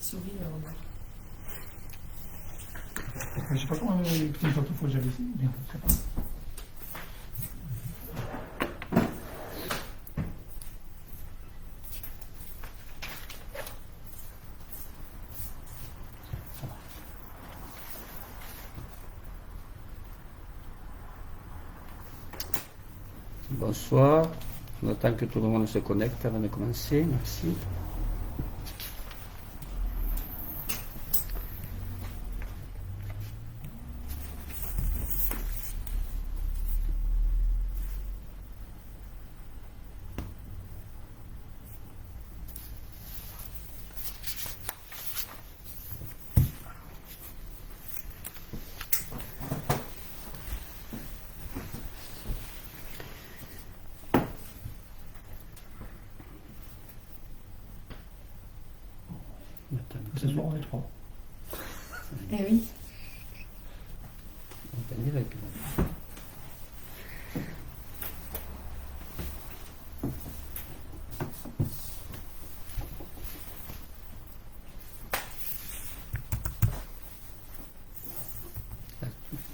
souris. Je sais pas comment les autres fois j'avais essayé, mais je sais pas. Bonsoir. On attend que tout le monde se connecte avant de commencer. Merci. Ce soir, on est trois. Eh oui. On est direct.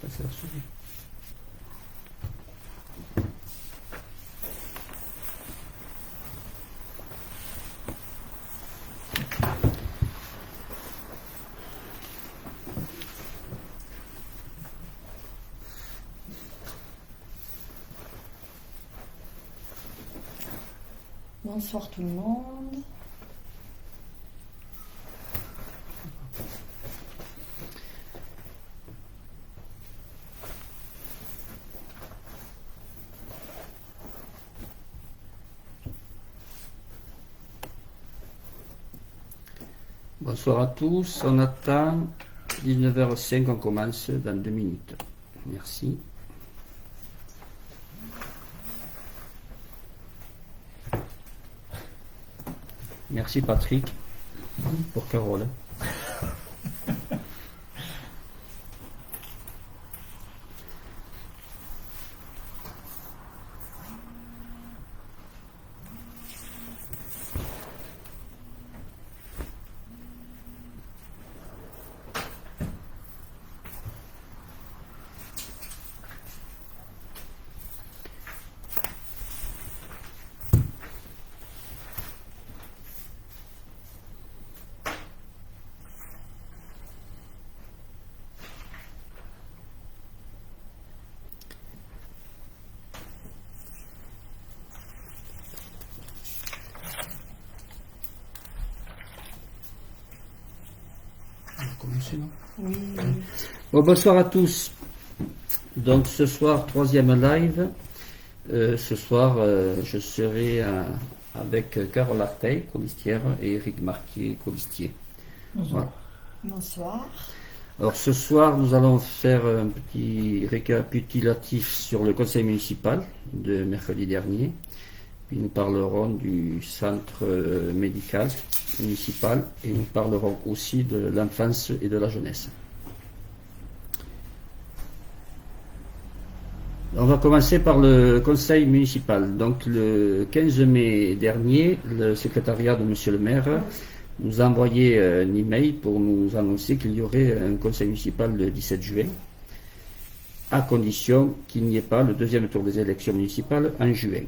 Passer la souris. Bonsoir tout le monde. Bonsoir à tous. On attend 19h05, on commence dans 2 minutes. Merci. Merci Patrick pour Carole. Oui. Bon, bonsoir à tous. Donc ce soir, 3e live. Ce soir, je serai avec Carole Arteil, colistière, et Eric Marquier, colistier. Bonsoir. Voilà. Bonsoir. Alors ce soir, nous allons faire un petit récapitulatif sur le conseil municipal de mercredi dernier. Puis nous parlerons du centre médical municipal et nous parlerons aussi de l'enfance et de la jeunesse. On va commencer par le conseil municipal. Donc le 15 mai dernier, le secrétariat de Monsieur le maire nous a envoyé un email pour nous annoncer qu'il y aurait un conseil municipal le 17 juin, à condition qu'il n'y ait pas le deuxième tour des élections municipales en juin.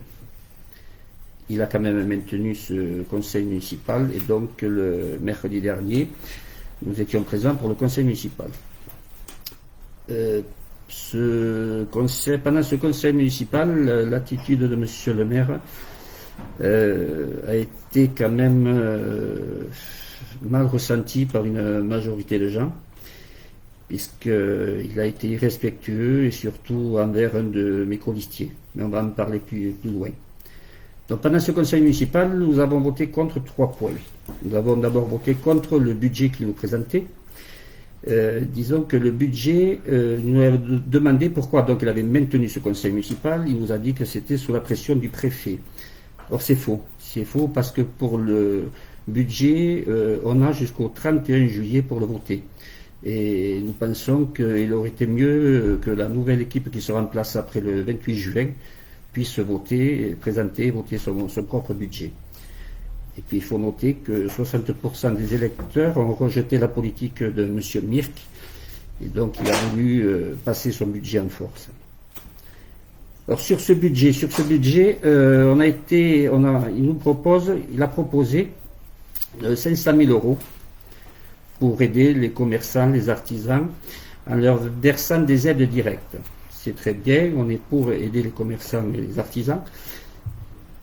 Il a quand même maintenu ce conseil municipal et donc le mercredi dernier, nous étions présents pour le conseil municipal. Pendant ce conseil municipal, l'attitude de Monsieur le maire a été quand même mal ressentie par une majorité de gens, puisqu'il a été irrespectueux et surtout envers un de mes colistiers. Mais on va en parler plus loin. Donc pendant ce conseil municipal, nous avons voté contre 3 points. Nous avons d'abord voté contre le budget qu'il nous présentait. Disons que le budget, il nous a demandé pourquoi donc il avait maintenu ce conseil municipal. Il nous a dit que c'était sous la pression du préfet. Or c'est faux. C'est faux parce que pour le budget, on a jusqu'au 31 juillet pour le voter. Et nous pensons qu'il aurait été mieux que la nouvelle équipe qui sera en place après le 28 juin puisse voter, présenter, voter son propre budget. Et puis il faut noter que 60% des électeurs ont rejeté la politique de M. Mirk, et donc il a voulu passer son budget en force. Alors sur ce budget, il a proposé 500 000 euros pour aider les commerçants, les artisans, en leur versant des aides directes. C'est très bien, on est pour aider les commerçants et les artisans,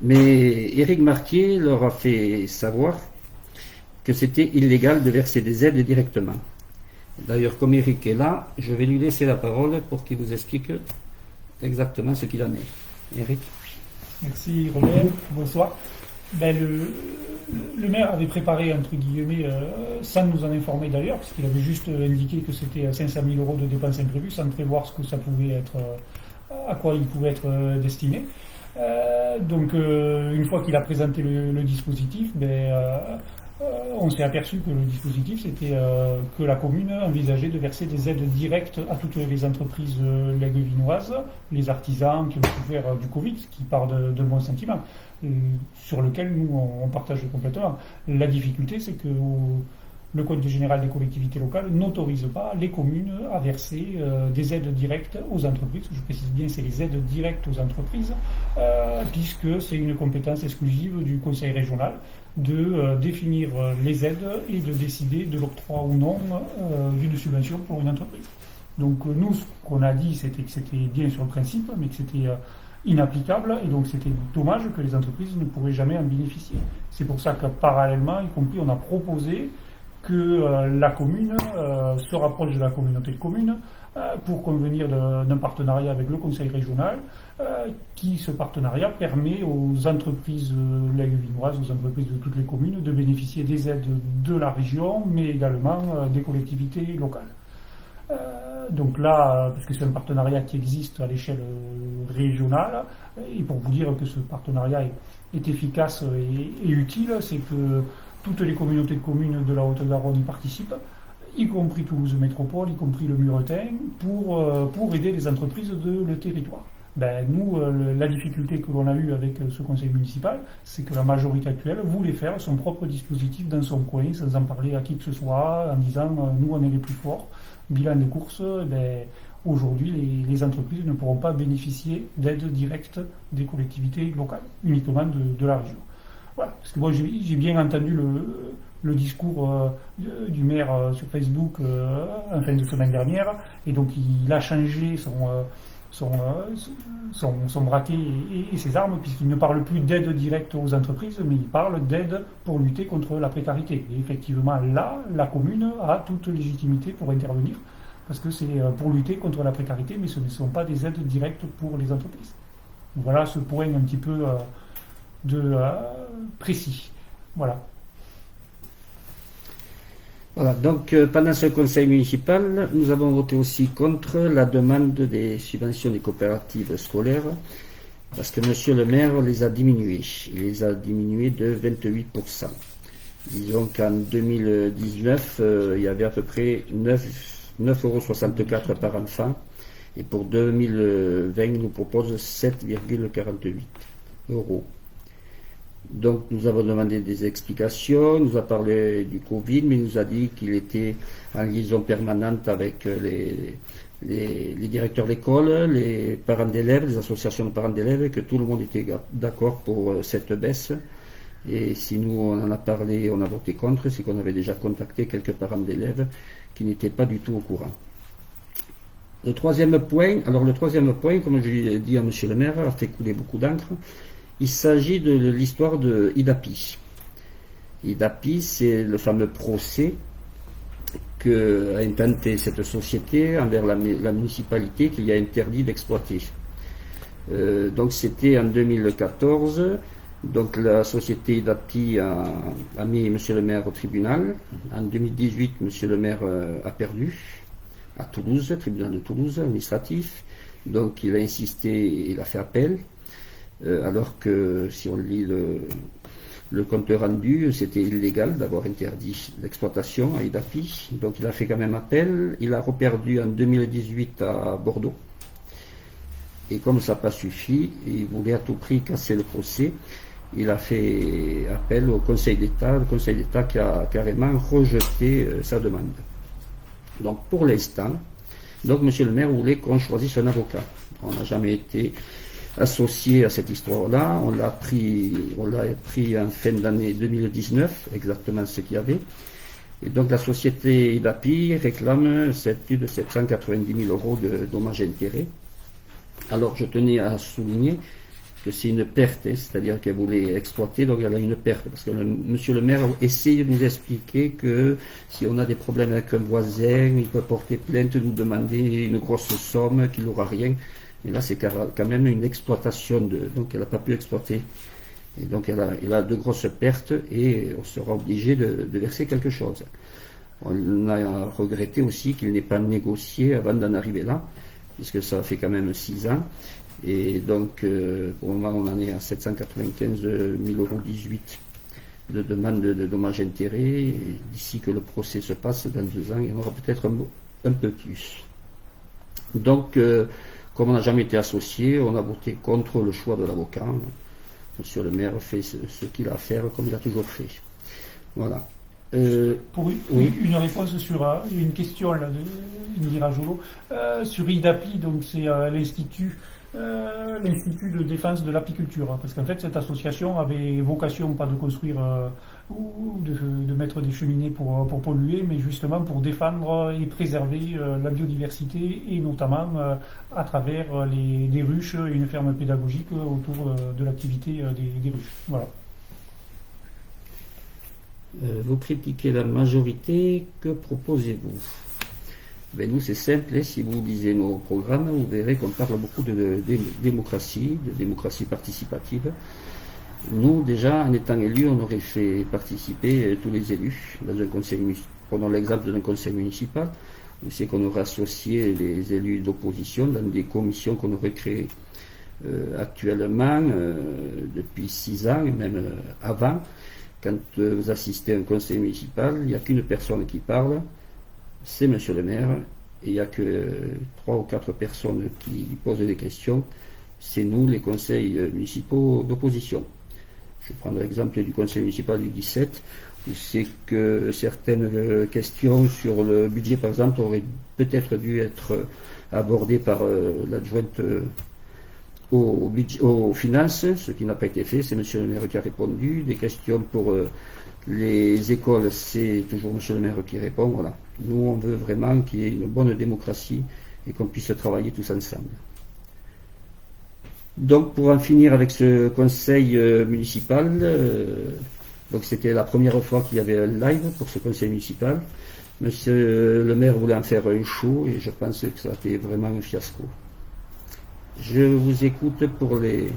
mais Éric Marquier leur a fait savoir que c'était illégal de verser des aides directement. D'ailleurs, comme Éric est là, je vais lui laisser la parole pour qu'il vous explique exactement ce qu'il en est. Éric. Merci Robert, bonsoir. Le maire avait préparé, entre guillemets, sans nous en informer d'ailleurs, parce qu'il avait juste indiqué que c'était 500 000 euros de dépenses imprévues, sans prévoir ce que ça pouvait être, à quoi il pouvait être destiné. Donc, une fois qu'il a présenté le dispositif, on s'est aperçu que le dispositif, c'était que la commune envisageait de verser des aides directes à toutes les entreprises léguevinoises, les artisans qui ont souffert du Covid, qui part de bons sentiments, sur lequel nous, on partage complètement. La difficulté, c'est que le Code général des collectivités locales n'autorise pas les communes à verser des aides directes aux entreprises. Je précise bien, c'est les aides directes aux entreprises, puisque c'est une compétence exclusive du Conseil régional de définir les aides et de décider de l'octroi ou non d'une subvention pour une entreprise. Donc nous, ce qu'on a dit, c'était que c'était bien sur le principe, mais que c'était inapplicable, et donc c'était dommage que les entreprises ne pourraient jamais en bénéficier. C'est pour ça que parallèlement, y compris, on a proposé que la commune se rapproche de la communauté de communes pour convenir d'un partenariat avec le conseil régional, ce partenariat permet aux entreprises léguevinoises, aux entreprises de toutes les communes de bénéficier des aides de la région, mais également des collectivités locales. Donc là, parce que c'est un partenariat qui existe à l'échelle régionale, et pour vous dire que ce partenariat est efficace et utile, c'est que toutes les communautés de communes de la Haute-Garonne y participent, y compris Toulouse Métropole, y compris le Muretin, pour aider les entreprises de le territoire. Nous, la difficulté que l'on a eue avec ce conseil municipal, c'est que la majorité actuelle voulait faire son propre dispositif dans son coin, sans en parler à qui que ce soit, en disant nous on est les plus forts, bilan des courses, aujourd'hui les entreprises ne pourront pas bénéficier d'aides directes des collectivités locales, uniquement de la région. Voilà, parce que moi j'ai bien entendu le discours du maire sur Facebook en fin de semaine dernière, et donc il a changé son braquet et ses armes, puisqu'il ne parle plus d'aide directe aux entreprises, mais il parle d'aide pour lutter contre la précarité. Et effectivement, là, la commune a toute légitimité pour intervenir, parce que c'est pour lutter contre la précarité, mais ce ne sont pas des aides directes pour les entreprises. Voilà ce point un petit peu précis. Voilà. Voilà, donc pendant ce conseil municipal, nous avons voté aussi contre la demande des subventions des coopératives scolaires, parce que monsieur le maire les a diminuées. Il les a diminuées de 28%. Disons qu'en 2019, il y avait à peu près 9,64 € par enfant, et pour 2020, il nous propose 7,48 €. Donc nous avons demandé des explications, nous a parlé du Covid, mais il nous a dit qu'il était en liaison permanente avec les directeurs d'école, les parents d'élèves, les associations de parents d'élèves, et que tout le monde était d'accord pour cette baisse. Et si nous on en a parlé, on a voté contre, c'est qu'on avait déjà contacté quelques parents d'élèves qui n'étaient pas du tout au courant. Le troisième point, comme je l'ai dit à monsieur le maire, a fait couler beaucoup d'encre. Il s'agit de l'histoire de IDAPI. IDAPI, c'est le fameux procès qu'a intenté cette société envers la municipalité qui y a interdit d'exploiter. Donc c'était en 2014. Donc la société IDAPI a mis M. le maire au tribunal. En 2018, M. le maire a perdu à Toulouse, tribunal de Toulouse, administratif. Donc il a insisté, il a fait appel. Alors que si on lit le compte rendu, c'était illégal d'avoir interdit l'exploitation à IDAPI. Donc il a fait quand même appel. Il a reperdu en 2018 à Bordeaux. Et comme ça n'a pas suffi, il voulait à tout prix casser le procès. il a fait appel au Conseil d'État, le Conseil d'État qui a carrément rejeté sa demande. Donc pour l'instant, donc monsieur le maire voulait qu'on choisisse un avocat. On n'a jamais été associé à cette histoire-là, on l'a appris en fin d'année 2019, exactement ce qu'il y avait. Et donc la société IDAPI réclame plus de 790 000 euros de dommages et intérêts. Alors je tenais à souligner que c'est une perte, c'est-à-dire qu'elle voulait exploiter, donc elle a une perte. Parce que monsieur le maire essaye de nous expliquer que si on a des problèmes avec un voisin, il peut porter plainte, nous demander une grosse somme, qu'il n'aura rien. Et là, c'est quand même une exploitation, donc elle n'a pas pu exploiter. Et donc elle a de grosses pertes et on sera obligé de verser quelque chose. On a regretté aussi qu'il n'ait pas négocié avant d'en arriver là, puisque ça fait quand même 6 ans. Et donc, pour le moment, on en est à 795 000 euros 18 de demande de dommages et intérêts. Et d'ici que le procès se passe, dans 2 ans, il y en aura peut-être un peu plus. Donc, comme on n'a jamais été associé, on a voté contre le choix de l'avocat. Monsieur le maire fait ce qu'il a à faire, comme il a toujours fait. Voilà. Pour une réponse sur une question là, de Indira Jolo, sur IDAPI, donc c'est l'Institut de défense de l'apiculture, parce qu'en fait cette association avait vocation pas de construire ou de mettre des cheminées pour polluer, mais justement pour défendre et préserver la biodiversité et notamment à travers les ruches et une ferme pédagogique autour de l'activité des ruches. Voilà. Vous critiquez la majorité, que proposez-vous? Ben nous c'est simple, si vous lisez nos programmes, vous verrez qu'on parle beaucoup de démocratie participative. Nous déjà, en étant élus, on aurait fait participer tous les élus dans un conseil municipal. Prenons l'exemple d'un conseil municipal, où c'est qu'on aurait associé les élus d'opposition dans des commissions qu'on aurait créées. Actuellement, depuis 6 ans, et même avant, quand vous assistez à un conseil municipal, il n'y a qu'une personne qui parle, c'est monsieur le maire, et il n'y a que 3 ou 4 personnes qui posent des questions, c'est nous, les conseils municipaux d'opposition. Je vais prendre l'exemple du conseil municipal du 17, où c'est que certaines questions sur le budget, par exemple, auraient peut-être dû être abordées par l'adjointe aux finances, ce qui n'a pas été fait, c'est monsieur le maire qui a répondu. Des questions pour les écoles, c'est toujours monsieur le maire qui répond. Voilà. Nous, on veut vraiment qu'il y ait une bonne démocratie et qu'on puisse travailler tous ensemble. Donc, pour en finir avec ce conseil municipal, donc c'était la première fois qu'il y avait un live pour ce conseil municipal. Monsieur le maire voulait en faire un show et je pense que ça a été vraiment un fiasco. Je vous écoute pour les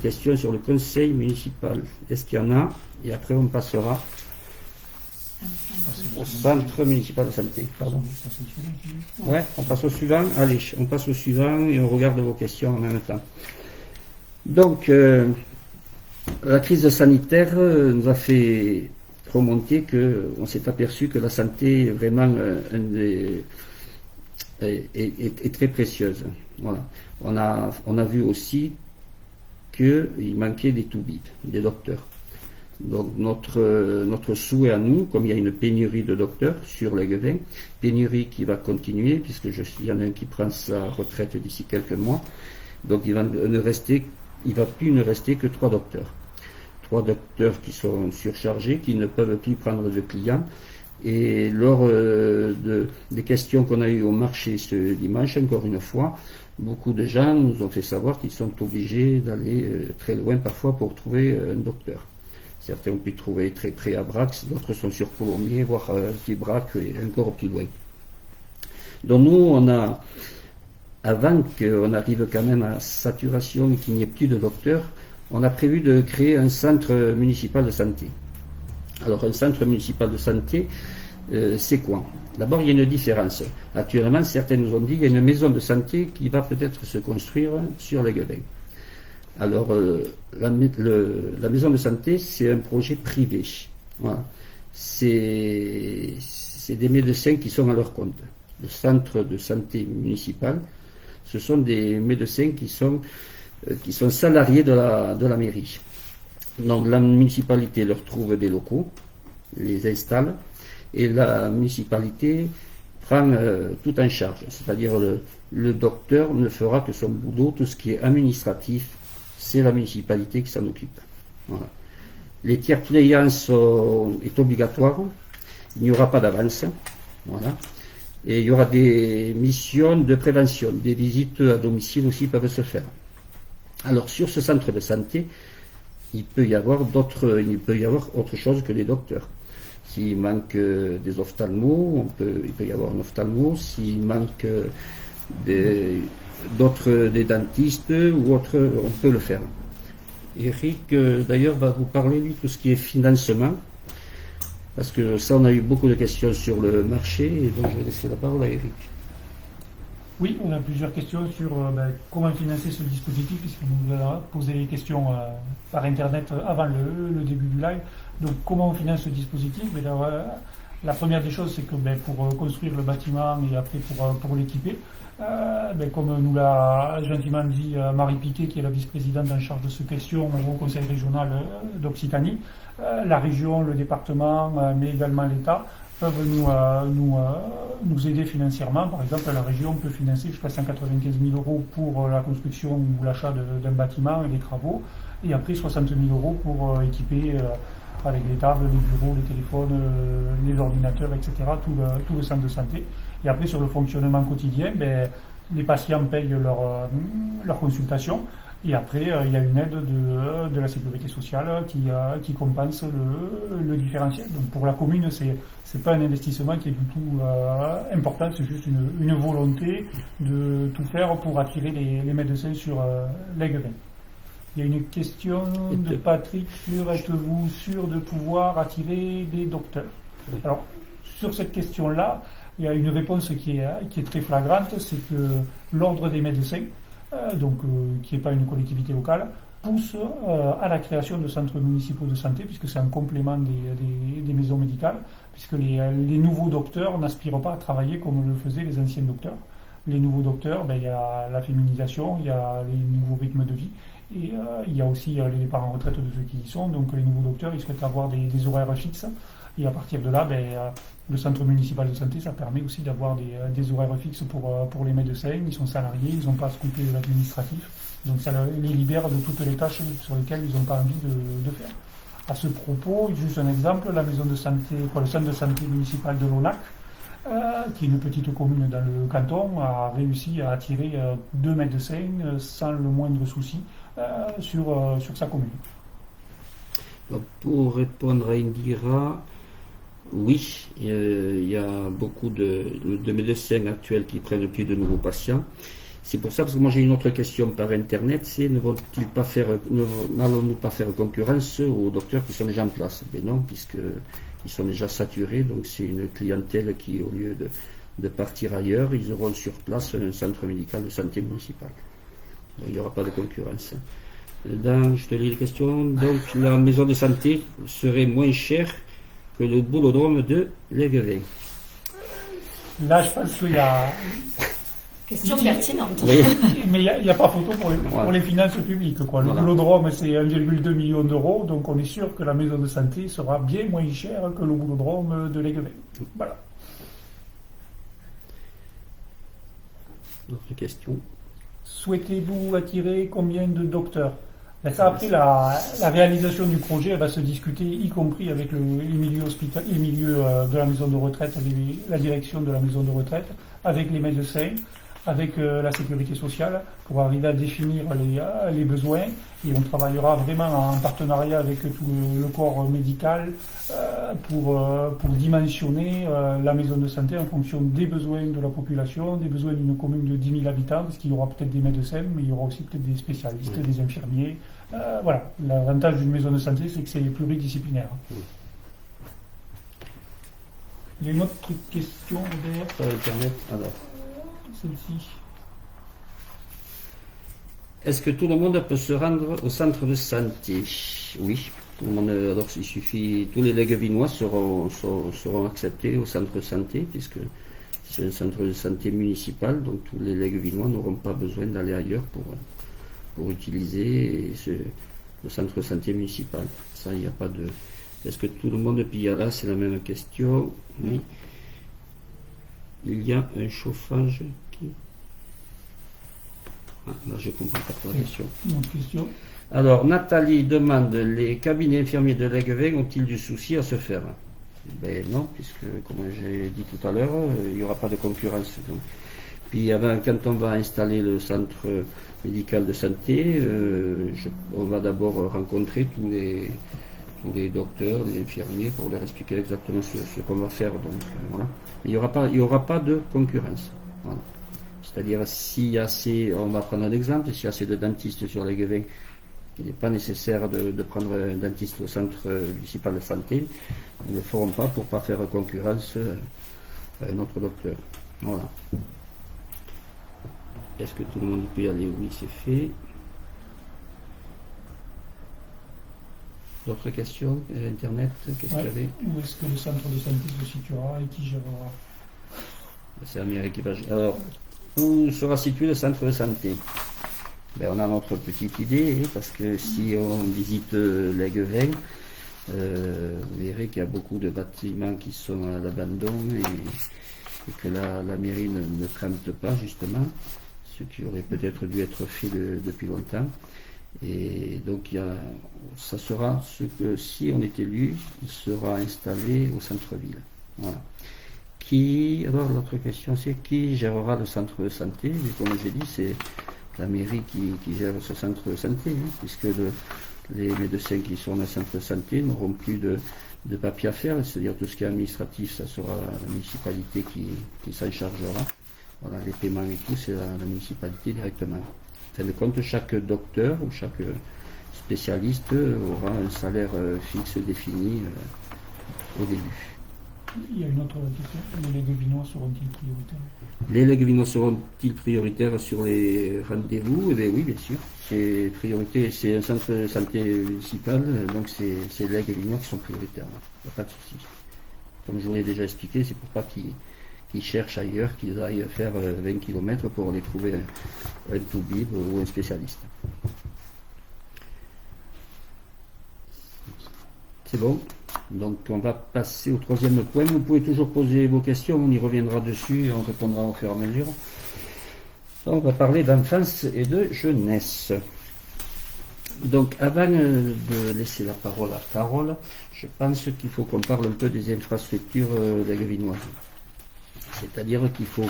questions sur le conseil municipal. Est-ce qu'il y en a? Et après, on passera au centre municipal de santé. Pardon. Ouais, on passe au suivant. Allez, on passe au suivant et on regarde vos questions en même temps. Donc, la crise sanitaire nous a fait remonter qu'on s'est aperçu que la santé est vraiment est très précieuse. Voilà. On a vu aussi qu'il manquait des toubibs, des docteurs. Donc notre souhait à nous, comme il y a une pénurie de docteurs sur les Guevins, pénurie qui va continuer, puisque il y en a un qui prend sa retraite d'ici quelques mois, donc il va plus ne rester que 3 docteurs. 3 docteurs qui sont surchargés, qui ne peuvent plus prendre de clients. Et lors des questions qu'on a eues au marché ce dimanche, encore une fois, beaucoup de gens nous ont fait savoir qu'ils sont obligés d'aller très loin parfois pour trouver un docteur. Certains ont pu trouver très près à Brax, d'autres sont sur Colomiers, voire Vibrac et encore plus loin. Donc nous, avant qu'on arrive quand même à saturation et qu'il n'y ait plus de docteurs, on a prévu de créer un centre municipal de santé. Alors un centre municipal de santé, c'est quoi? D'abord, il y a une différence. Actuellement, certains nous ont dit qu'il y a une maison de santé qui va peut-être se construire sur les Guevins. Alors, la maison de santé, c'est un projet privé. Voilà. C'est des médecins qui sont à leur compte. Le centre de santé municipal, ce sont des médecins qui sont salariés de la mairie. Donc la municipalité leur trouve des locaux, les installe, et la municipalité prend tout en charge. C'est-à-dire le docteur ne fera que son boulot, tout ce qui est administratif, c'est la municipalité qui s'en occupe. Voilà. Les tiers payants est obligatoire, il n'y aura pas d'avance. Voilà. Et il y aura des missions de prévention, des visites à domicile aussi peuvent se faire. Alors sur ce centre de santé, il peut y avoir autre chose que les docteurs. S'il manque des ophtalmos, il peut y avoir un ophtalmo. S'il manque des dentistes ou autres, on peut le faire. Eric, d'ailleurs, va vous parler de tout ce qui est financement, parce que ça, on a eu beaucoup de questions sur le marché, et donc je vais laisser la parole à Eric. Oui, on a plusieurs questions sur comment financer ce dispositif, puisqu'on nous a posé les questions par Internet avant le début du live. Donc, comment on finance ce dispositif? La première des choses, c'est que pour construire le bâtiment et après pour l'équiper, comme nous l'a gentiment dit Marie Piquet, qui est la vice-présidente en charge de ces questions au Conseil régional d'Occitanie, la région, le département, mais également l'État, peuvent nous aider financièrement. Par exemple, la région peut financer jusqu'à 195 000 euros pour la construction ou l'achat d'un bâtiment et des travaux, et après 60 000 euros pour équiper avec les tables, les bureaux, les téléphones, les ordinateurs, etc., tout le centre de santé. Et après, sur le fonctionnement quotidien, les patients payent leur consultation. Et après, il y a une aide de la sécurité sociale qui compense le différentiel. Donc pour la commune, c'est pas un investissement qui est du tout important, c'est juste une volonté de tout faire pour attirer les médecins sur l'Aiguevin. Il y a une question de Patrick sur êtes-vous sûr de pouvoir attirer des docteurs? Alors, sur cette question-là, il y a une réponse qui est très flagrante, c'est que l'ordre des médecins, qui n'est pas une collectivité locale, pousse à la création de centres municipaux de santé, puisque c'est un complément des maisons médicales, puisque les nouveaux docteurs n'aspirent pas à travailler comme le faisaient les anciens docteurs. Les nouveaux docteurs, il y a la féminisation, il y a les nouveaux rythmes de vie, et il y a aussi les départs en retraite de ceux qui y sont. Donc les nouveaux docteurs, ils souhaitent avoir des horaires fixes, et à partir de là, le centre municipal de santé, ça permet aussi d'avoir des horaires fixes pour les médecins. Ils sont salariés, ils n'ont pas à se couper de l'administratif, donc ça les libère de toutes les tâches sur lesquelles ils n'ont pas envie de faire. À ce propos, juste un exemple, la maison de santé, le centre de santé municipal de Lonac, qui est une petite commune dans le canton, a réussi à attirer 2 médecins sans le moindre souci sur sa commune. Donc, pour répondre à Indira, oui, il y a beaucoup de médecins actuels qui prennent plus de nouveaux patients. C'est pour ça, parce que moi j'ai une autre question par Internet, c'est n'allons-nous pas faire concurrence aux docteurs qui sont déjà en place? Mais non, puisqu'ils sont déjà saturés, donc c'est une clientèle qui, au lieu de partir ailleurs, ils auront sur place un centre médical de santé municipal. Donc il n'y aura pas de concurrence. Je te lis les questions. Donc la maison de santé serait moins chère que le boulodrome de l'Aiguevin. Là, je pense qu'il y a... Question pertinente. Oui. Mais il n'y a pas photo pour les finances publiques. Le boulodrome, c'est 1,2 million d'euros, donc on est sûr que la maison de santé sera bien moins chère que le boulodrome de l'Aiguevin. Voilà. D'autres questions? Souhaitez-vous attirer combien de docteurs? Ça, après, la réalisation du projet, elle va se discuter, y compris avec les milieux de la maison de retraite, la direction de la maison de retraite, avec les médecins, avec la sécurité sociale, pour arriver à définir les besoins. Et on travaillera vraiment en partenariat avec tout le corps médical pour dimensionner la maison de santé en fonction des besoins de la population, des besoins d'une commune de 10 000 habitants, parce qu'il y aura peut-être des médecins, mais il y aura aussi peut-être des spécialistes, des infirmiers. Voilà, l'avantage d'une maison de santé, c'est que c'est pluridisciplinaire. Il y a une autre question derrière. Sur Internet, alors. Celle-ci. Est-ce que tout le monde peut se rendre au centre de santé? Oui. Tout le monde, alors il suffit, tous les Aiguevinois seront acceptés au centre de santé, puisque c'est un centre de santé municipal, donc tous les Aiguevinois n'auront pas besoin d'aller ailleurs pour utiliser le centre de santé municipal. Ça, il n'y a pas de... Est-ce que tout le monde... Puis là, c'est la même question. Oui. Il y a un chauffage qui... Ah, là, je comprends pas trop la question. Une autre question. Alors, Nathalie demande, les cabinets infirmiers de Léguevin ont-ils du souci à se faire? Ben non, puisque, comme j'ai dit tout à l'heure, il n'y aura pas de concurrence. Donc. Puis, quand on va installer le centre médical de santé, on va d'abord rencontrer tous les docteurs, les infirmiers, pour leur expliquer exactement ce qu'on va faire. Donc, voilà. Il n'y aura pas de concurrence. Voilà. C'est-à-dire, s'il y a assez, on va prendre un exemple, s'il y a assez de dentistes sur Léguevin, il n'est pas nécessaire de prendre un dentiste au centre municipal de santé. Ils ne le feront pas pour ne pas faire concurrence à un autre docteur. Voilà. Est-ce que tout le monde peut y aller? Oui, c'est fait. D'autres questions? Internet, qu'est-ce qu'il y avait? Où est-ce que le centre de santé se situera et qui gérera? C'est la mairie qui va... Alors, où sera situé le centre de santé? Ben, on a notre petite idée, parce que si on visite Léguevin, vous verrez qu'il y a beaucoup de bâtiments qui sont à l'abandon et que la mairie ne crainte pas, justement, ce qui aurait peut-être dû être fait depuis longtemps. Et donc, ça sera ce que, si on est élu, il sera installé au centre-ville. Voilà. Alors, l'autre question, c'est qui gérera le centre de santé? Et comme j'ai dit, c'est la mairie qui gère ce centre de santé, puisque les médecins qui sont dans le centre de santé n'auront plus de papier à faire, c'est-à-dire tout ce qui est administratif, ça sera la municipalité qui s'en chargera. Voilà, les paiements et tout, c'est la municipalité directement. En fin de compte, chaque docteur ou chaque spécialiste aura un salaire fixe défini au début. Il y a une autre question. Les Léguevinois seront-ils prioritaires? Les Léguevinois seront-ils prioritaires sur les rendez-vous? Eh bien, oui, bien sûr. C'est priorité, c'est un centre de santé municipal, donc c'est les Léguevinois qui sont prioritaires. Il n'y a pas de souci. Comme je vous l'ai déjà expliqué, c'est pour pas qu'ils cherchent ailleurs, qu'ils aillent faire 20 km pour aller trouver un toubib ou un spécialiste. C'est bon. Donc on va passer au troisième point. Vous pouvez toujours poser vos questions, on y reviendra dessus et on répondra au fur et à mesure. On va parler d'enfance et de jeunesse. Donc avant de laisser la parole à Carole, je pense qu'il faut qu'on parle un peu des infrastructures léguevinoises. C'est-à-dire qu'il faut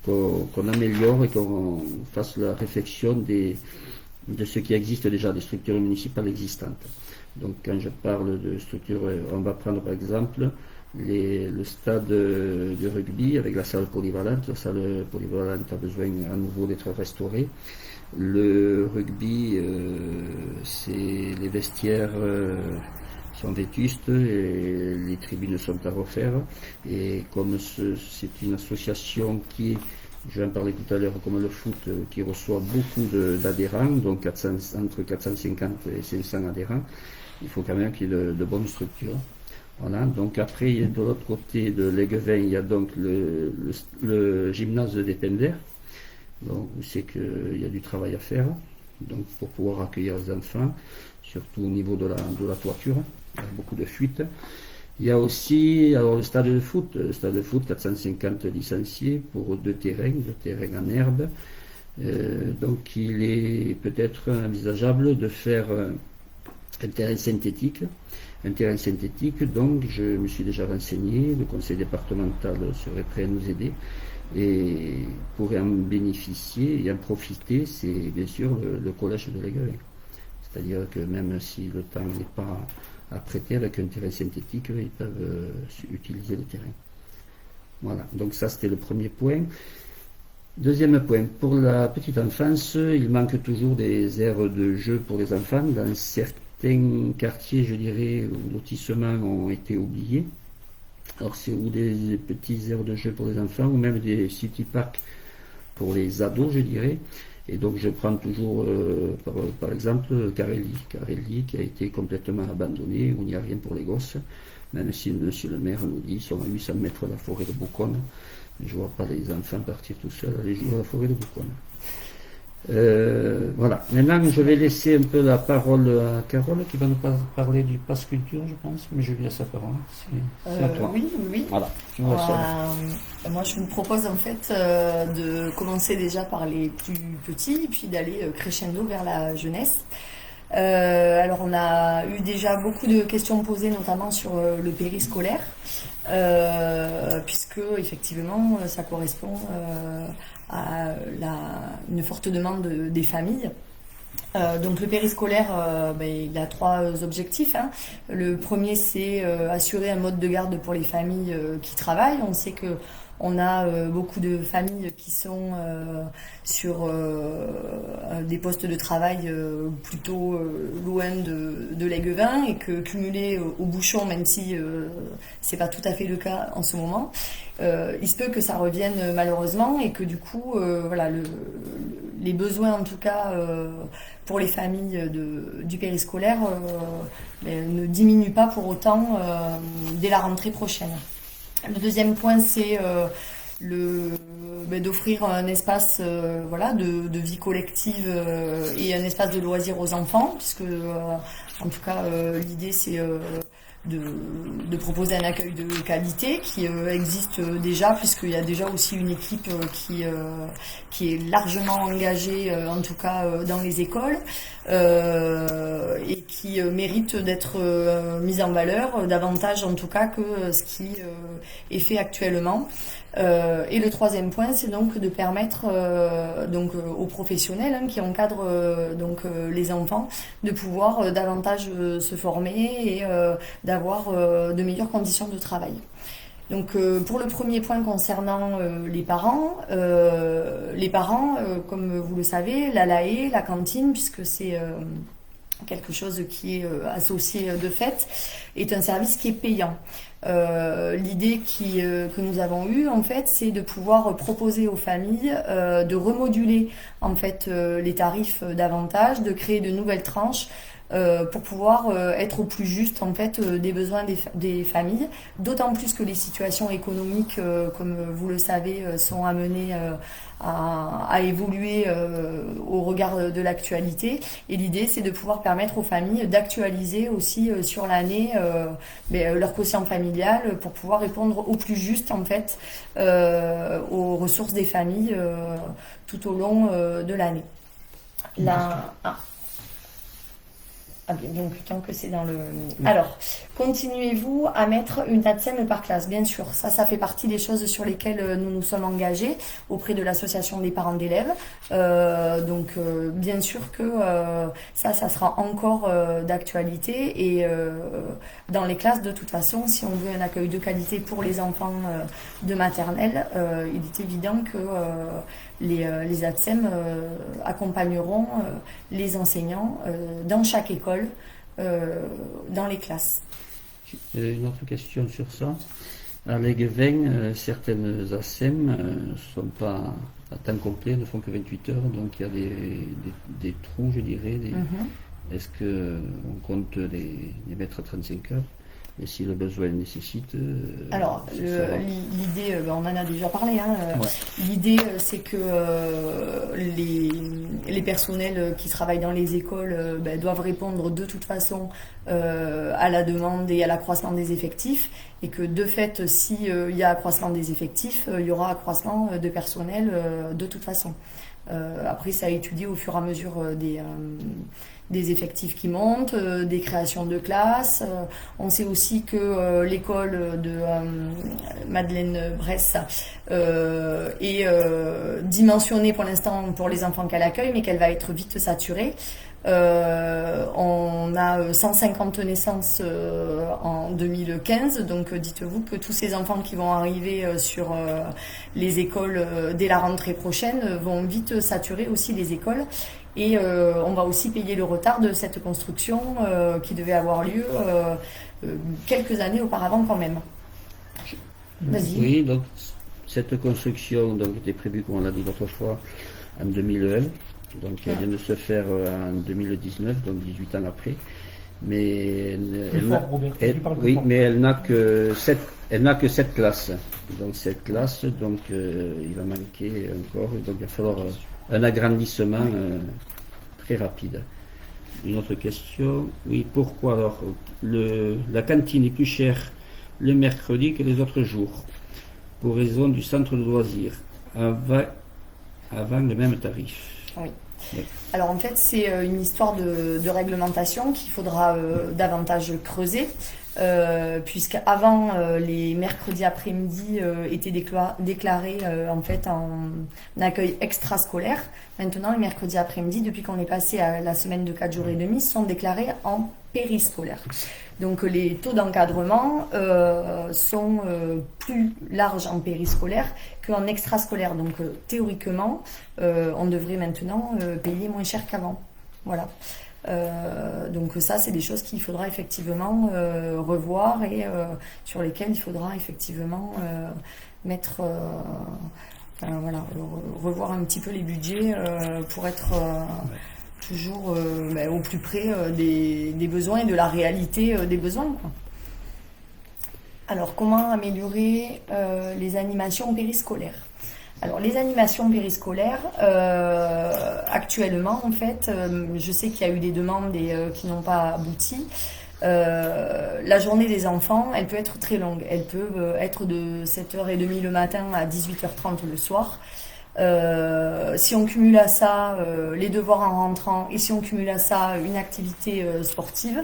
qu'on améliore et qu'on fasse la réflexion de ce qui existe déjà, des structures municipales existantes. Donc quand je parle de structures, on va prendre par exemple le stade de rugby avec la salle polyvalente. La salle polyvalente a besoin à nouveau d'être restaurée. Le rugby, les vestiaires sont vétustes et les tribunes sont à refaire. Et comme c'est une association qui, je vais en parler tout à l'heure, comme le foot, qui reçoit beaucoup d'adhérents, donc entre 450 et 500 adhérents, il faut quand même qu'il y ait de bonnes structures. Voilà. Donc après, de l'autre côté de Léguevin, il y a donc le gymnase des Pender. Donc c'est qu'il y a du travail à faire, donc pour pouvoir accueillir les enfants, surtout au niveau de la toiture, il y a beaucoup de fuites. Il y a aussi le stade de foot, 450 licenciés pour deux terrains en herbe. Donc il est peut-être envisageable de faire un terrain synthétique. Donc je me suis déjà renseigné, le conseil départemental serait prêt à nous aider et pourrait en bénéficier et en profiter, c'est bien sûr le collège de Léguevin. C'est-à-dire que même si le temps n'est pas à prêter avec un terrain synthétique, ils peuvent utiliser le terrain. Voilà, donc ça c'était le premier point. Deuxième point, pour la petite enfance, il manque toujours des aires de jeu pour les enfants. Dans certains quartiers, je dirais, où lotissements ont été oubliés. Alors c'est ou des petits aires de jeu pour les enfants, ou même des city parks pour les ados, je dirais. Et donc je prends toujours, par exemple, Carelli, qui a été complètement abandonné, où il n'y a rien pour les gosses, même si monsieur le maire nous dit, ils sont à 800 mètres de la forêt de Bouconne. Je ne vois pas les enfants partir tout seuls aller jouer à la forêt de Bouconne. Voilà. Maintenant, je vais laisser un peu la parole à Carole qui va nous parler du pass culture, je pense. Mais je lui laisse la parole. C'est à toi. Oui. Voilà. Tu me laisses. Moi, je vous propose en fait de commencer déjà par les plus petits et puis d'aller crescendo vers la jeunesse. Alors, on a eu déjà beaucoup de questions posées, notamment sur le périscolaire, puisque effectivement, ça correspond à une forte demande des familles. Donc le périscolaire, il a trois objectifs, hein. Le premier, c'est assurer un mode de garde pour les familles qui travaillent. On sait que on a beaucoup de familles qui sont sur des postes de travail plutôt loin de l'Aiguevin et que cumulé au bouchon, même si c'est pas tout à fait le cas en ce moment, il se peut que ça revienne malheureusement et que du coup, les besoins en tout cas pour les familles du périscolaire ne diminuent pas pour autant dès la rentrée prochaine. Le deuxième point, c'est d'offrir un espace de vie collective et un espace de loisirs aux enfants, puisque en tout cas l'idée c'est de proposer un accueil de qualité qui existe déjà, puisqu'il y a déjà aussi une équipe qui est largement engagée, en tout cas dans les écoles, et qui mérite d'être mise en valeur davantage en tout cas que ce qui est fait actuellement. Et le troisième point, c'est donc de permettre aux professionnels qui encadrent les enfants de pouvoir davantage se former et d'avoir de meilleures conditions de travail. Donc pour le premier point concernant les parents, comme vous le savez, la LAE, la cantine, puisque c'est quelque chose qui est associé de fait, est un service qui est payant. L'idée que nous avons eue en fait, c'est de pouvoir proposer aux familles de remoduler en fait les tarifs davantage, de créer de nouvelles tranches pour pouvoir être au plus juste en fait des besoins des familles, d'autant plus que les situations économiques, comme vous le savez, sont amenées à évoluer au regard de l'actualité. Et l'idée, c'est de pouvoir permettre aux familles d'actualiser aussi sur l'année leur quotient familial pour pouvoir répondre au plus juste en fait aux ressources des familles tout au long de l'année. Donc tant que c'est dans le... Alors, continuez-vous à mettre une ATSEM par classe? Bien sûr, ça fait partie des choses sur lesquelles nous nous sommes engagés auprès de l'association des parents d'élèves. Bien sûr que ça sera encore d'actualité et dans les classes, de toute façon, si on veut un accueil de qualité pour les enfants de maternelle, il est évident que les ATSEM accompagneront les enseignants dans chaque école, dans les classes. Une autre question sur ça. À l'Aiguevin, certaines ATSEM ne sont pas à temps complet, ne font que 28 heures, donc il y a des trous, je dirais. Est-ce qu'on compte les mettre à 35 heures? Et si le besoin nécessite... Alors, l'idée, on en a déjà parlé, hein, ouais. L'idée, c'est que les personnels qui travaillent dans les écoles doivent répondre de toute façon à la demande et à l'accroissement des effectifs, et que de fait, s'il y a accroissement des effectifs, il y aura accroissement de personnel de toute façon. Après, ça a étudié au fur et à mesure des effectifs qui montent, des créations de classes. On sait aussi que l'école de Madeleine Bresse est dimensionnée pour l'instant pour les enfants qu'elle accueille, mais qu'elle va être vite saturée. On a 150 naissances en 2015, donc dites-vous que tous ces enfants qui vont arriver sur les écoles dès la rentrée prochaine vont vite saturer aussi les écoles. Et on va aussi payer le retard de cette construction qui devait avoir lieu quelques années auparavant quand même. Vas-y. Oui, donc cette construction était prévue, comme on l'a dit l'autre fois, en 2001. Donc elle vient de se faire en 2019, donc 18 ans après. Mais elle n'a que 7 classes. Donc cette classe, il va manquer encore. Donc il va falloir un agrandissement très rapide. Une autre question, oui, pourquoi alors la cantine est plus chère le mercredi que les autres jours, pour raison du centre de loisirs, avant le même tarif? Oui. Oui. Alors en fait, c'est une histoire de réglementation qu'il faudra davantage creuser, puisqu'avant les mercredis après-midi étaient déclarés en fait en accueil extrascolaire. Maintenant, les mercredis après-midi, depuis qu'on est passé à la semaine de 4 jours et demi, sont déclarés en périscolaire. Donc les taux d'encadrement sont plus larges en périscolaire qu'en extrascolaire. Donc théoriquement, on devrait maintenant payer moins cher qu'avant. Voilà. Donc ça, c'est des choses qu'il faudra effectivement revoir et sur lesquelles il faudra effectivement mettre... voilà, revoir un petit peu les budgets pour être... toujours au plus près des besoins et de la réalité des besoins, quoi. Alors, comment améliorer les animations périscolaires? Alors, les animations périscolaires, actuellement, en fait, je sais qu'il y a eu des demandes et qui n'ont pas abouti. La journée des enfants, elle peut être très longue. Elle peut être de 7h30 le matin à 18h30 le soir. Si on cumule à ça les devoirs en rentrant et si on cumule à ça une activité sportive,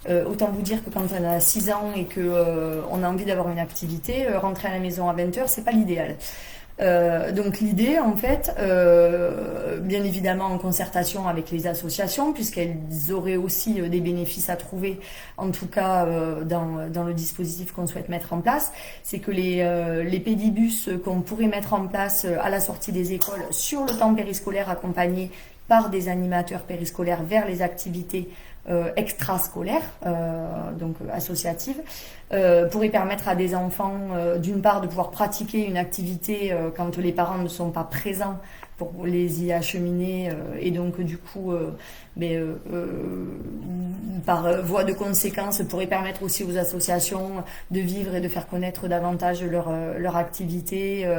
autant vous dire que quand on a 6 ans et que on a envie d'avoir une activité, rentrer à la maison à 20h, c'est pas l'idéal. Donc l'idée, en fait, bien évidemment en concertation avec les associations, puisqu'elles auraient aussi des bénéfices à trouver, en tout cas dans le dispositif qu'on souhaite mettre en place, c'est que les pédibus qu'on pourrait mettre en place à la sortie des écoles sur le temps périscolaire accompagnés par des animateurs périscolaires vers les activités extrascolaires, donc associatives, pourrait permettre à des enfants, d'une part, de pouvoir pratiquer une activité quand les parents ne sont pas présents pour les y acheminer, et donc du coup, par voie de conséquence, pourrait permettre aussi aux associations de vivre et de faire connaître davantage leur activité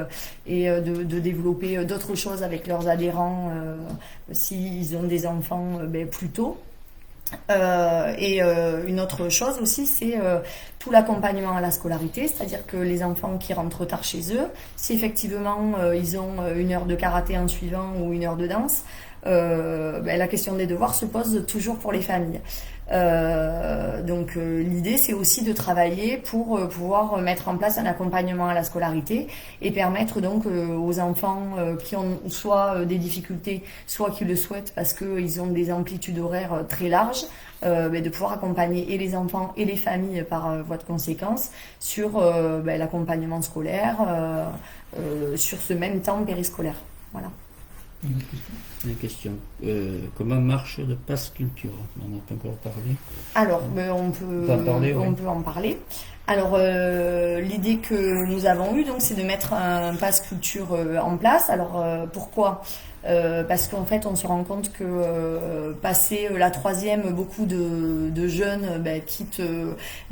et de développer d'autres choses avec leurs adhérents s'ils ont des enfants plus tôt. Une autre chose aussi, c'est tout l'accompagnement à la scolarité, c'est-à-dire que les enfants qui rentrent tard chez eux, si effectivement ils ont une heure de karaté en suivant ou une heure de danse, la question des devoirs se pose toujours pour les familles. Donc l'idée, c'est aussi de travailler pour pouvoir mettre en place un accompagnement à la scolarité et permettre donc aux enfants qui ont soit des difficultés, soit qui le souhaitent parce qu'ils ont des amplitudes horaires très larges, de pouvoir accompagner et les enfants et les familles par voie de conséquence sur l'accompagnement scolaire sur ce même temps périscolaire. Voilà. Une question. Comment marche le pass culture? On n'a pas encore parlé. Alors, on peut en parler. Alors, l'idée que nous avons eue, donc, c'est de mettre un pass culture en place. Alors, pourquoi? Parce qu'en fait, on se rend compte que passé la 3e, beaucoup de jeunes quittent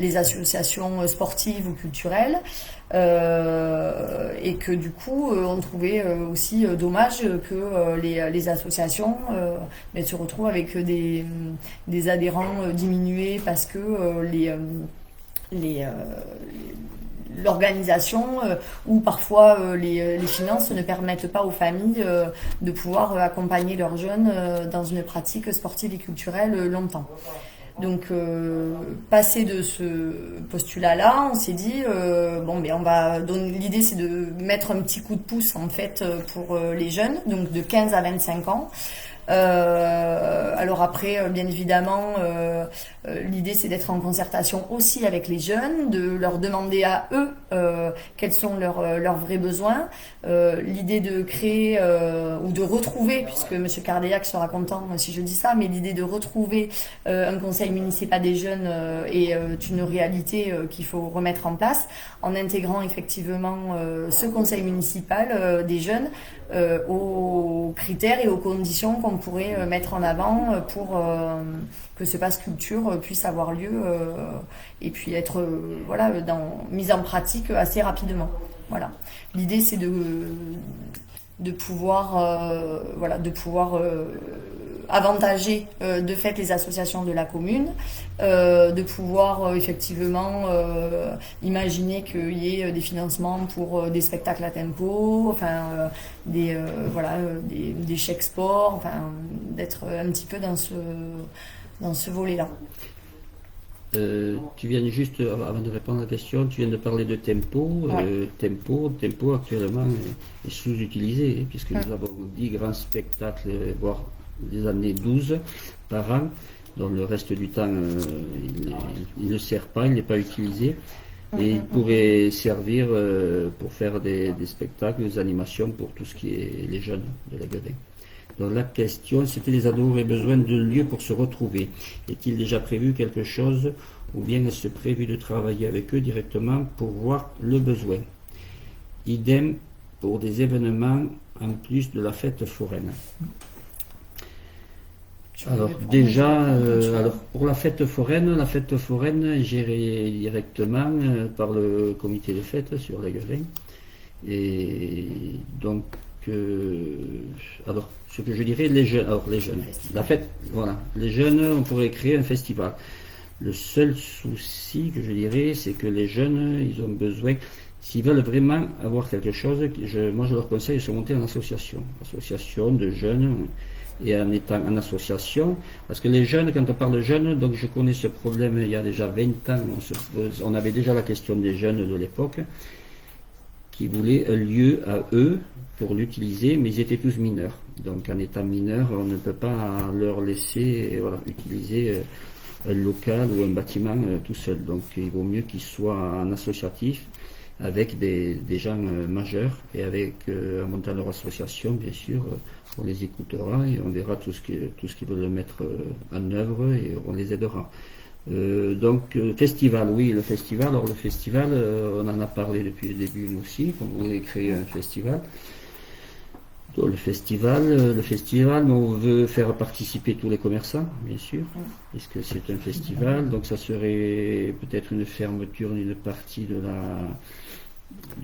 les associations sportives ou culturelles. Et que du coup on trouvait aussi dommage que les associations se retrouvent avec des adhérents diminués parce que l'organisation ou parfois les finances ne permettent pas aux familles de pouvoir accompagner leurs jeunes dans une pratique sportive et culturelle longtemps. Donc, passé de ce postulat-là, on s'est dit on va donner. L'idée, c'est de mettre un petit coup de pouce en fait pour les jeunes, donc de 15 à 25 ans. Alors après, bien évidemment, l'idée c'est d'être en concertation aussi avec les jeunes, de leur demander à eux quels sont leurs vrais besoins. L'idée de créer ou de retrouver, puisque M. Cardéac sera content si je dis ça, mais l'idée de retrouver un conseil municipal des jeunes est une réalité qu'il faut remettre en place en intégrant effectivement ce conseil municipal des jeunes aux critères et aux conditions qu'on pourrait mettre en avant pour que ce pass culture puisse avoir lieu et puis être mise en pratique assez rapidement. Voilà. L'idée c'est de pouvoir avantager de fait les associations de la commune, de pouvoir effectivement imaginer qu'il y ait des financements pour des spectacles à tempo, enfin des chèques sport, enfin d'être un petit peu dans ce volet-là. Tu viens juste, avant de répondre à la question, tu viens de parler de tempo. Ouais. Tempo actuellement est sous-utilisé, puisque nous avons 10 grands spectacles, voire des années 12 par an, dont le reste du temps il ne sert pas, il n'est pas utilisé. Et il pourrait servir pour faire des spectacles, des animations pour tout ce qui est les jeunes de la Gueudin. Donc la question, c'était les ados auraient besoin de lieux pour se retrouver. Est-il déjà prévu quelque chose ou bien est-ce prévu de travailler avec eux directement pour voir le besoin? Idem pour des événements en plus de la fête foraine. Alors déjà, pour la fête foraine est gérée directement par le comité de fête sur la Gueudin. Et donc, alors, ce que je dirais, les jeunes, la fête, voilà, les jeunes, on pourrait créer un festival. Le seul souci que je dirais, c'est que les jeunes, ils ont besoin, s'ils veulent vraiment avoir quelque chose, moi je leur conseille de se monter en association de jeunes, et en étant en association, parce que les jeunes, quand on parle de jeunes, donc je connais ce problème il y a déjà 20 ans, on avait déjà la question des jeunes de l'époque, qui voulaient un lieu à eux pour l'utiliser, mais ils étaient tous mineurs. Donc en étant mineurs, on ne peut pas leur laisser utiliser un local ou un bâtiment tout seul. Donc il vaut mieux qu'ils soient en associatif avec des gens majeurs et en montant leur association, bien sûr, on les écoutera et on verra tout ce qu'ils veulent mettre en œuvre et on les aidera. Festival, oui, le festival. Alors le festival, on en a parlé depuis le début nous aussi, qu'on voulait créer un festival. Donc, le festival, on veut faire participer tous les commerçants, bien sûr, puisque c'est un festival. Donc ça serait peut-être une fermeture d'une partie de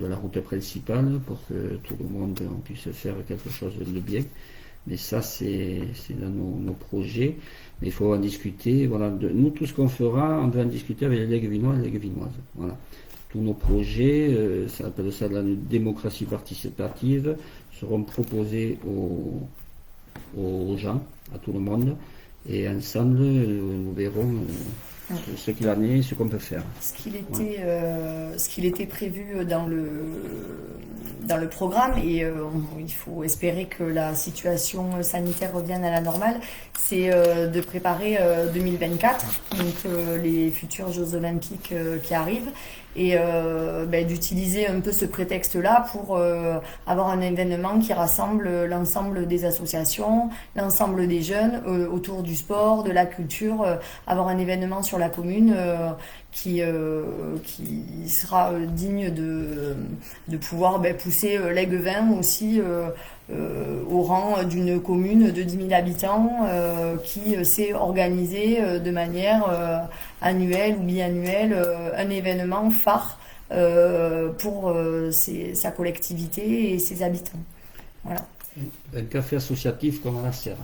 la route principale pour que tout le monde puisse faire quelque chose de bien. Mais ça, c'est dans nos projets. Mais il faut en discuter. Voilà, nous, tout ce qu'on fera, on va en discuter avec les legs vinois et les legs vinoises. Voilà. Tous nos projets, ça appelle ça de la démocratie participative, seront proposés aux gens, à tout le monde. Et ensemble, nous verrons ce qu'il en est, ce qu'on peut faire. Ce qu'il était prévu dans le programme, et il faut espérer que la situation sanitaire revienne à la normale, c'est de préparer 2024, donc les futurs Jeux Olympiques qui arrivent, et d'utiliser un peu ce prétexte-là pour avoir un événement qui rassemble l'ensemble des associations, l'ensemble des jeunes autour du sport, de la culture, avoir un événement sur la commune qui sera digne de pouvoir pousser l'Aiguevin aussi au rang d'une commune de 10 000 habitants qui s'est organisée de manière annuelle ou biannuelle un événement phare pour sa collectivité et ses habitants. Voilà. Un café associatif comme à la Serre.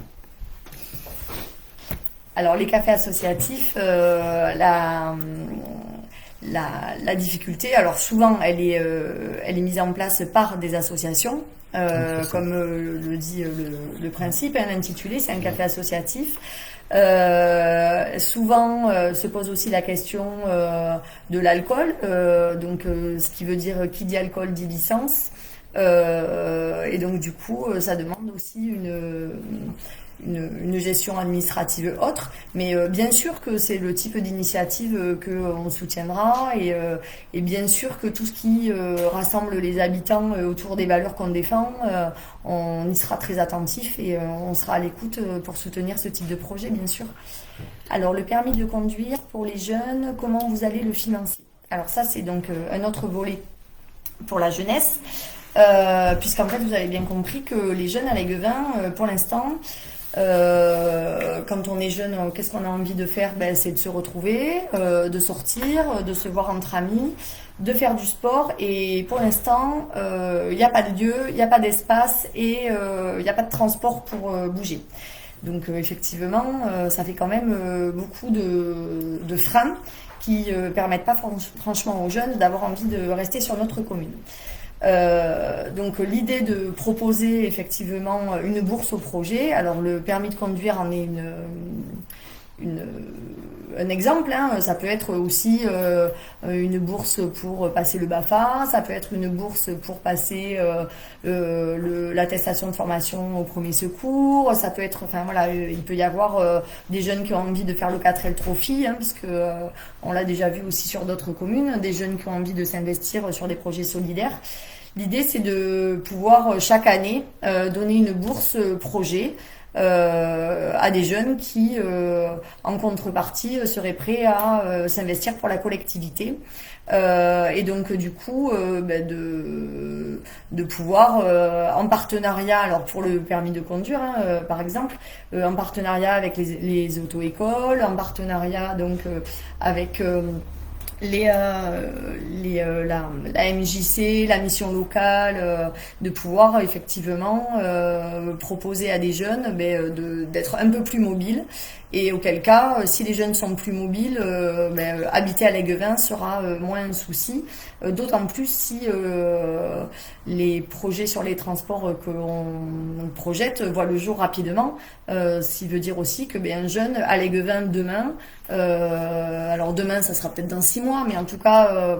Alors les cafés associatifs, la difficulté, alors souvent elle est mise en place par des associations, comme le dit le principe, l'intitulé, c'est un café associatif. Souvent se pose aussi la question de l'alcool, donc ce qui veut dire qui dit alcool dit licence, et donc du coup ça demande aussi une gestion administrative autre, mais bien sûr que c'est le type d'initiative qu'on soutiendra, et bien sûr que tout ce qui rassemble les habitants autour des valeurs qu'on défend, on y sera très attentif et on sera à l'écoute pour soutenir ce type de projet, bien sûr. Alors le permis de conduire pour les jeunes, comment vous allez le financer? Alors ça c'est donc un autre volet pour la jeunesse, puisqu'en fait vous avez bien compris que les jeunes à l'Aiguevin, pour l'instant, Quand on est jeune, qu'est-ce qu'on a envie de faire? C'est de se retrouver, de sortir, de se voir entre amis, de faire du sport. Et pour l'instant, il n'y a pas de lieu, il n'y a pas d'espace et il n'y a pas de transport pour bouger. Donc effectivement, ça fait quand même beaucoup de freins qui permettent pas franchement aux jeunes d'avoir envie de rester sur notre commune. Donc l'idée de proposer effectivement une bourse au projet, alors le permis de conduire en est un exemple, hein. Ça peut être aussi une bourse pour passer le BAFA, ça peut être une bourse pour passer l'attestation de formation au premier secours, ça peut être, enfin voilà, il peut y avoir des jeunes qui ont envie de faire le 4L Trophy, hein, puisque on l'a déjà vu aussi sur d'autres communes, des jeunes qui ont envie de s'investir sur des projets solidaires. L'idée, c'est de pouvoir chaque année donner une bourse projet à des jeunes qui, en contrepartie, seraient prêts à s'investir pour la collectivité. Et donc du coup, de pouvoir, en partenariat, alors pour le permis de conduire, hein, par exemple, en partenariat avec les auto-écoles, en partenariat donc avec la MJC, la mission locale, de pouvoir effectivement proposer à des jeunes d'être un peu plus mobiles, et auquel cas, si les jeunes sont plus mobiles, habiter à l'Aiguevin sera moins un souci, d'autant plus si les projets sur les transports qu'on projette voient le jour rapidement, ce qui veut dire aussi que un jeune à l'Aiguevin demain, alors demain ça sera peut-être dans 6 mois, mais en tout cas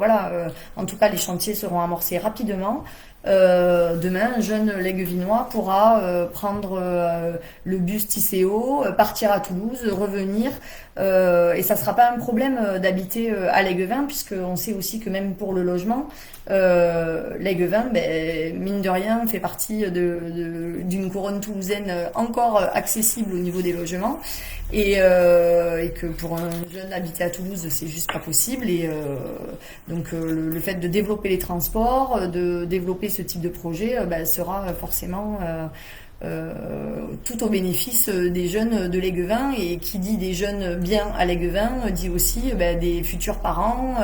en tout cas les chantiers seront amorcés rapidement. Demain, un jeune Léguevinois pourra prendre le bus Tisséo, partir à Toulouse, revenir, et ça sera pas un problème d'habiter à Léguevin, puisqu'on sait aussi que même pour le logement, Léguevin, mine de rien, fait partie d'une couronne toulousaine encore accessible au niveau des logements, et que pour un jeune habiter à Toulouse, c'est juste pas possible. Et donc le fait de développer les transports, de développer ce type de projet, sera forcément tout au bénéfice des jeunes de l'Aiguevin. Et qui dit des jeunes bien à l'Aiguevin dit aussi des futurs parents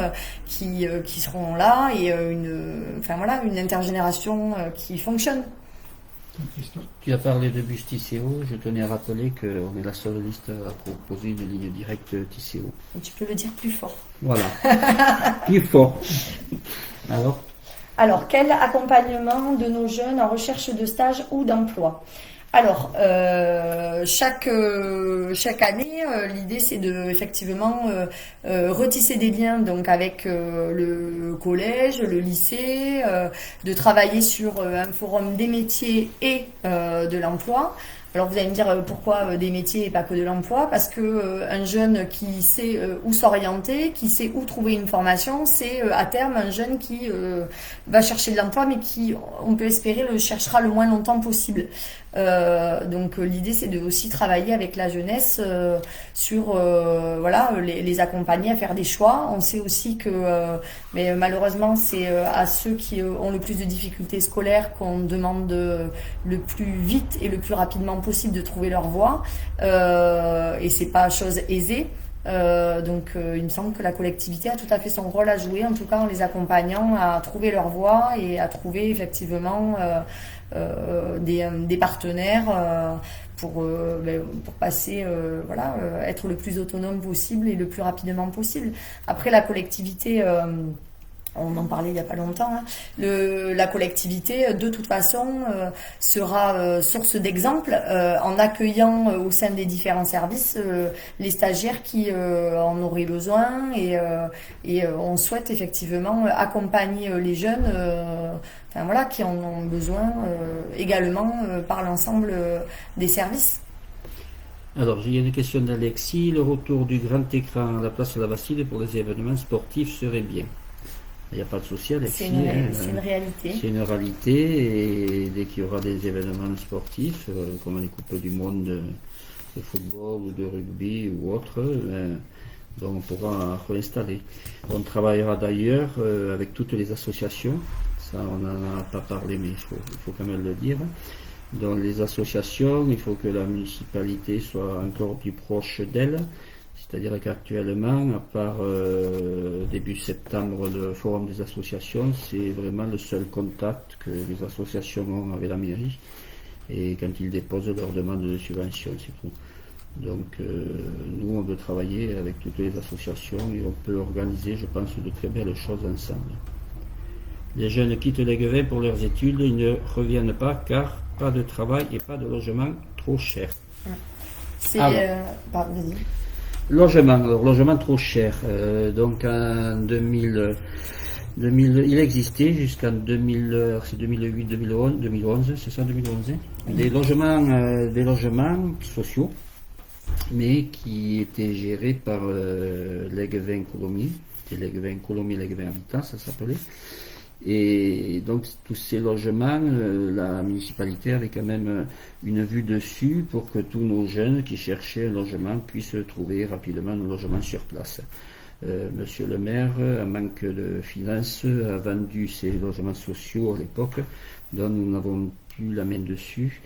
qui seront là, et une intergénération qui fonctionne. Tu as parlé de bus Tisséo, je tenais à rappeler qu'on est la seule liste à proposer une ligne directe Tisséo. Tu peux le dire plus fort. Voilà, plus fort. Alors, quel accompagnement de nos jeunes en recherche de stage ou d'emploi? Alors, chaque année, l'idée c'est de effectivement retisser des liens donc avec le collège, le lycée, de travailler sur un forum des métiers et de l'emploi. Alors vous allez me dire pourquoi des métiers et pas que de l'emploi? Parce que un jeune qui sait où s'orienter, qui sait où trouver une formation, c'est à terme un jeune qui va chercher de l'emploi, mais qui, on peut espérer, le cherchera le moins longtemps possible. Donc l'idée c'est de aussi travailler avec la jeunesse sur les accompagner à faire des choix. On sait aussi que malheureusement c'est à ceux qui ont le plus de difficultés scolaires qu'on demande le plus vite et le plus rapidement possible de trouver leur voie, et c'est pas chose aisée. Donc il me semble que la collectivité a tout à fait son rôle à jouer, en tout cas en les accompagnant à trouver leur voie et à trouver effectivement des partenaires pour passer, être le plus autonome possible et le plus rapidement possible. Après, la collectivité, on en parlait il n'y a pas longtemps, hein. La collectivité, de toute façon, sera source d'exemple en accueillant au sein des différents services les stagiaires qui en auraient besoin, et on souhaite effectivement accompagner les jeunes qui en ont besoin également par l'ensemble des services. Alors, il y a une question d'Alexis. Le retour du grand écran à la place de la Bastide pour les événements sportifs serait bien. Il n'y a pas de souci, Alexis. C'est une réalité. C'est une réalité, et dès qu'il y aura des événements sportifs, comme les Coupes du Monde de football ou de rugby ou autre, on pourra réinstaller. On travaillera d'ailleurs avec toutes les associations, ça on n'en a pas parlé, mais il faut quand même le dire, Dans les associations, il faut que la municipalité soit encore plus proche d'elles. C'est-à-dire qu'actuellement, à part début septembre, le forum des associations, c'est vraiment le seul contact que les associations ont avec la mairie. Et quand ils déposent leur demande de subvention, c'est tout. Donc nous, on veut travailler avec toutes les associations et on peut organiser, je pense, de très belles choses ensemble. Les jeunes quittent l'Aiguevin pour leurs études, ils ne reviennent pas car pas de travail et pas de logement trop cher. C'est... vas-y. Logement trop cher. Donc en 2000, il existait jusqu'en 2000, c'est 2008, 2011, c'est ça 2011, hein, des logements sociaux, mais qui étaient gérés par l'Aiguevin Colomiers, c'était l'Aiguevin Colomiers, l'Aiguevin Habitat, ça s'appelait. Et donc tous ces logements, la municipalité avait quand même une vue dessus pour que tous nos jeunes qui cherchaient un logement puissent trouver rapidement un logement sur place. Monsieur le maire, en manque de finances, a vendu ces logements sociaux à l'époque, dont nous n'avons plus la main dessus.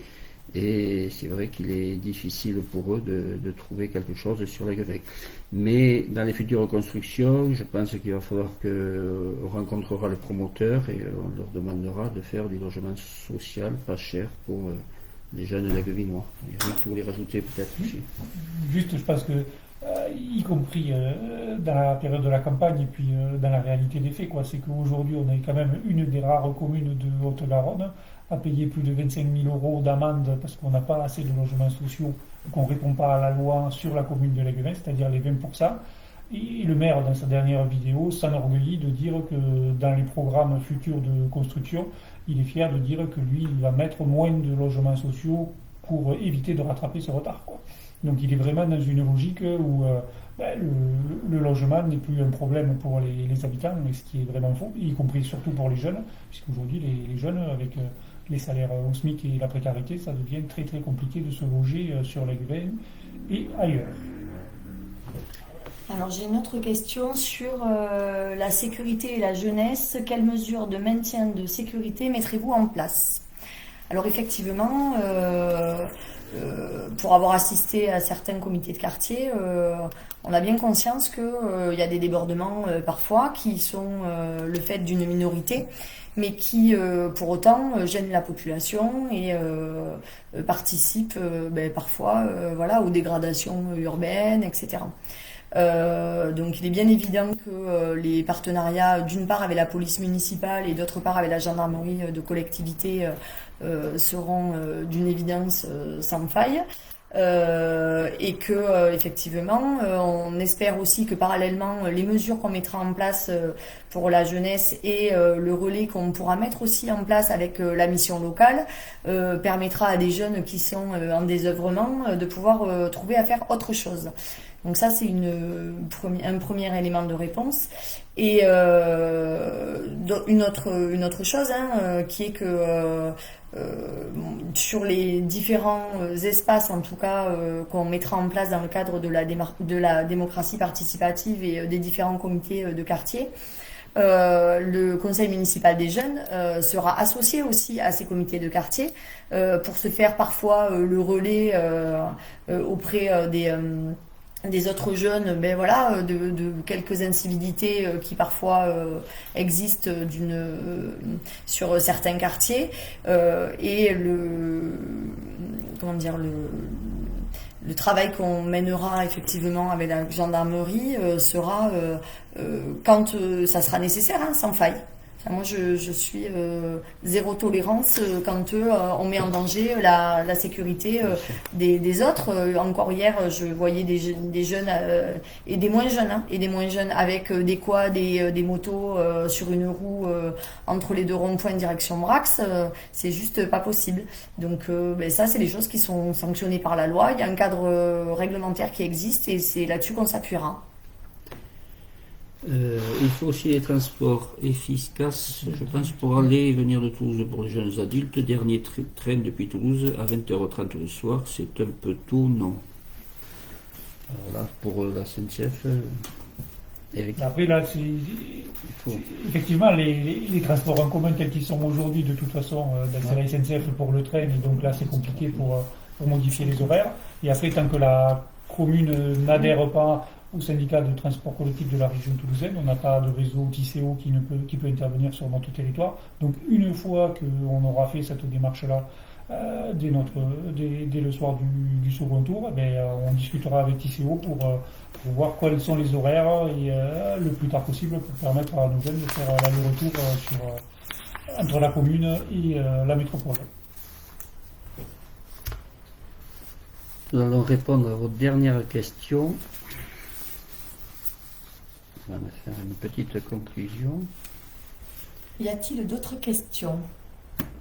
Et c'est vrai qu'il est difficile pour eux de trouver quelque chose sur l'Aiguevin. Mais dans les futures constructions, je pense qu'il va falloir qu'on rencontrera le promoteur et on leur demandera de faire du logement social pas cher pour les jeunes d'Aiguevinois. Eric, tu voulais rajouter peut-être aussi. Juste, je pense que, y compris dans la période de la campagne et puis dans la réalité des faits, c'est qu'aujourd'hui, on est quand même une des rares communes de Haute-Garonne à payer plus de 25 000 € d'amende parce qu'on n'a pas assez de logements sociaux, qu'on ne répond pas à la loi sur la commune de l'Aiguevin, c'est-à-dire les 20%. Et le maire, dans sa dernière vidéo, s'enorgueillit de dire que dans les programmes futurs de construction, il est fier de dire que lui, il va mettre moins de logements sociaux pour éviter de rattraper ce retard, Donc il est vraiment dans une logique où le logement n'est plus un problème pour les habitants, mais ce qui est vraiment faux, y compris surtout pour les jeunes, puisqu'aujourd'hui les jeunes, avec les salaires au SMIC et la précarité, ça devient très très compliqué de se loger sur l'Aiguevin et ailleurs. Alors j'ai une autre question sur la sécurité et la jeunesse. Quelles mesures de maintien de sécurité mettrez-vous en place? Alors effectivement, pour avoir assisté à certains comités de quartier, on a bien conscience qu'il y a des débordements parfois qui sont le fait d'une minorité, mais qui pour autant gênent la population et participent parfois aux dégradations urbaines, etc. Donc il est bien évident que les partenariats d'une part avec la police municipale et d'autre part avec la gendarmerie de collectivité seront d'une évidence sans faille. Et que effectivement on espère aussi que parallèlement les mesures qu'on mettra en place pour la jeunesse et le relais qu'on pourra mettre aussi en place avec la mission locale permettra à des jeunes qui sont en désœuvrement de pouvoir trouver à faire autre chose. Donc ça c'est un premier élément de réponse. Et une autre chose qui est que sur les différents espaces en tout cas qu'on mettra en place dans le cadre de la démocratie participative et des différents comités de quartier, le conseil municipal des jeunes sera associé aussi à ces comités de quartier pour se faire parfois le relais auprès des autres jeunes, de quelques incivilités qui parfois existent sur certains quartiers, et le travail qu'on mènera effectivement avec la gendarmerie sera quand ça sera nécessaire, sans faille. Moi, je suis zéro tolérance quand on met en danger la sécurité des autres. Encore hier, je voyais des jeunes et des moins jeunes, avec des quads, des motos sur une roue entre les deux ronds-points direction Brax. C'est juste pas possible. Donc ça, c'est des choses qui sont sanctionnées par la loi. Il y a un cadre réglementaire qui existe et c'est là-dessus qu'on s'appuiera. Il faut aussi des transports efficaces, je pense, pour aller et venir de Toulouse pour les jeunes adultes. Dernier train depuis Toulouse à 20h30 le soir, c'est un peu tôt, non? Alors là, pour la SNCF, Eric, Après, là, effectivement, les transports en commun tels qu'ils sont aujourd'hui, de toute façon, c'est la SNCF pour le train, et donc là, c'est compliqué pour modifier les horaires. Et après, tant que la commune n'adhère pas au syndicat de transport collectif de la région toulousaine, on n'a pas de réseau TCO qui peut intervenir sur notre territoire. Donc, une fois qu'on aura fait cette démarche-là, dès le soir du second tour, on discutera avec TCO pour voir quels sont les horaires et le plus tard possible pour permettre à la nouvelle de faire l'aller-retour entre la commune et la métropole. nous allons répondre à votre dernière question. On va faire une petite conclusion. Y a-t-il d'autres questions?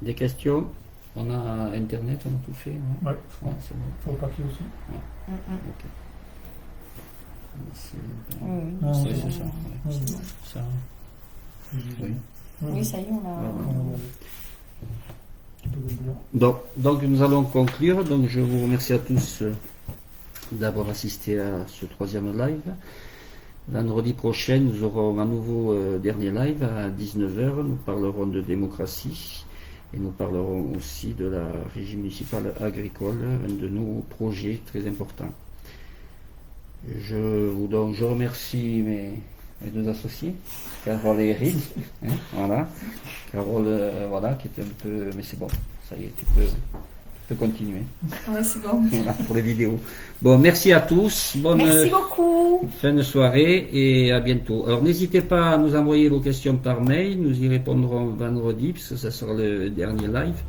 Des questions? On a Internet, on a tout fait. Ouais. Ouais, c'est bon. Pour le papier aussi. Ok. Non, Oui, c'est c'est ça. Oui. Ça. Oui. Oui, ça y est, on l'a. Tu peux le dire. Donc nous allons conclure. Donc je vous remercie à tous d'avoir assisté à ce troisième live. Vendredi prochain, nous aurons un nouveau dernier live à 19h. Nous parlerons de démocratie et nous parlerons aussi de la régie municipale agricole, un de nos projets très importants. Je remercie mes deux associés, Carole et Eric. Voilà. Carole, voilà, qui était un peu... Mais c'est bon, ça y est, tu peux continuer. Ouais, c'est bon. Voilà, pour les vidéos. Bon, merci à tous. Bonne Merci beaucoup. fin de soirée et à bientôt. Alors n'hésitez pas à nous envoyer vos questions par mail. Nous y répondrons vendredi, puisque ça sera le dernier live,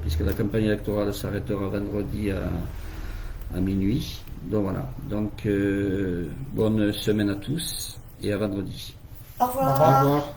puisque la campagne électorale s'arrêtera vendredi à minuit. Donc voilà. Donc bonne semaine à tous et à vendredi. Au revoir. Au revoir.